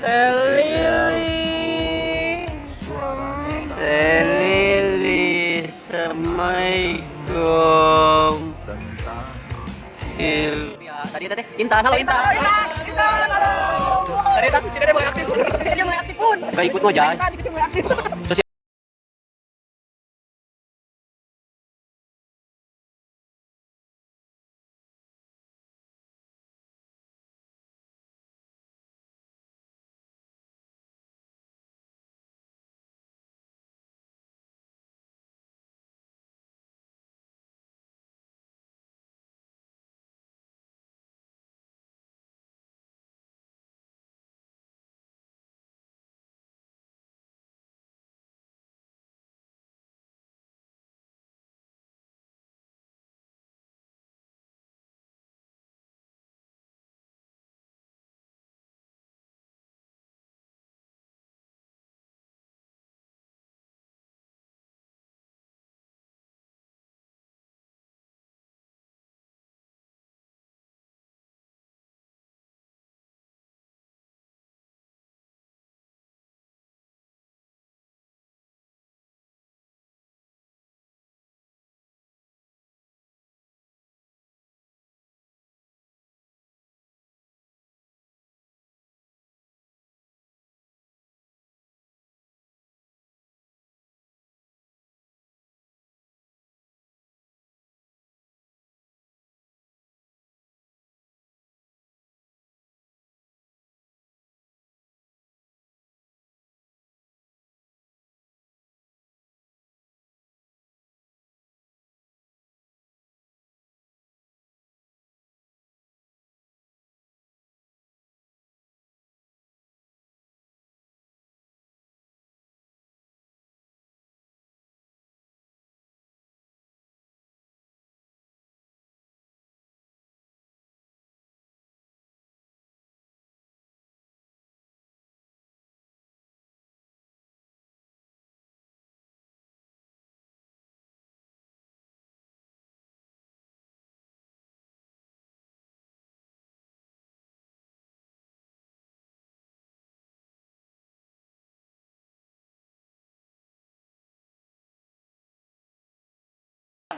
Lili, Lili, Assalamualaikum. Tadi teh Intan, halo Intan. Intan, halo. Tadi tak cek dia mulai aktif. Cek dia mulai aktif pun. Gak ikut mau jalan. Tadi mulai aktif.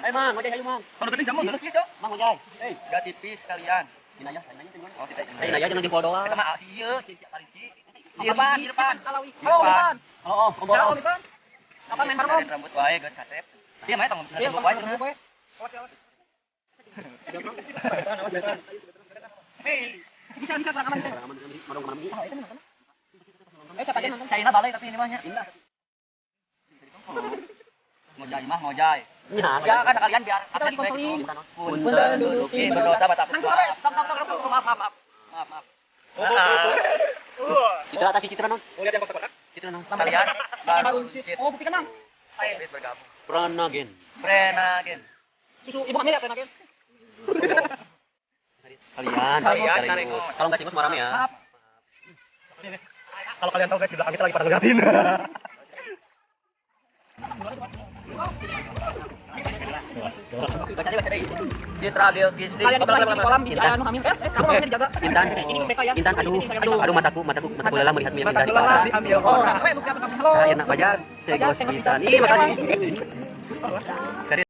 Ayo mang, ngojek ayo mang. Kalau tadi jamu dulu kieu, Mang ngojek. gak tipis kalian. Inaya, saya teh Oh, kita Ayo naya jangan jempol doang. Kita mah si ieu, si Rizky. Di depan. Halo, Depan. Oh, Siapa oh. depan? Apa member kom? Rambut wae geus kasep. Dia mah tong rambut wae cenah. Awas. Hei, bisa serang aman bisa. Siapa aja nonton? China balai tapi ini mah nya. Indah. Ngojay. Ya kan kalian biar kita lagi konseling. Punten dudukin berdosa batak. Maaf. Citra atas citra non. Mau lihat yang kotak-kotak? Citra non. Kalian baru cicit. Oh, buktikan mang. Ayo please bergabung. Pranagen. Prenagen. Susu ibu kami ya Prenagen. Kalian cari ikut. Kalau nggak cikgu marah ya. Maaf. Kalau kalian tahu guys di belakang kita lagi pada ngeliatin. Baca deh. Citra Bilkis. Kalian itu lagi di kolam bisa anu hamil. Kamu hamil dijaga. Intan, Ini BK ya. Intan, aduh mataku lelah melihatmu yang indah di Lelah mata. diambil Oh, orang. halo. Saya nak bajar, cegos bisa. Ih, makasih. Serius.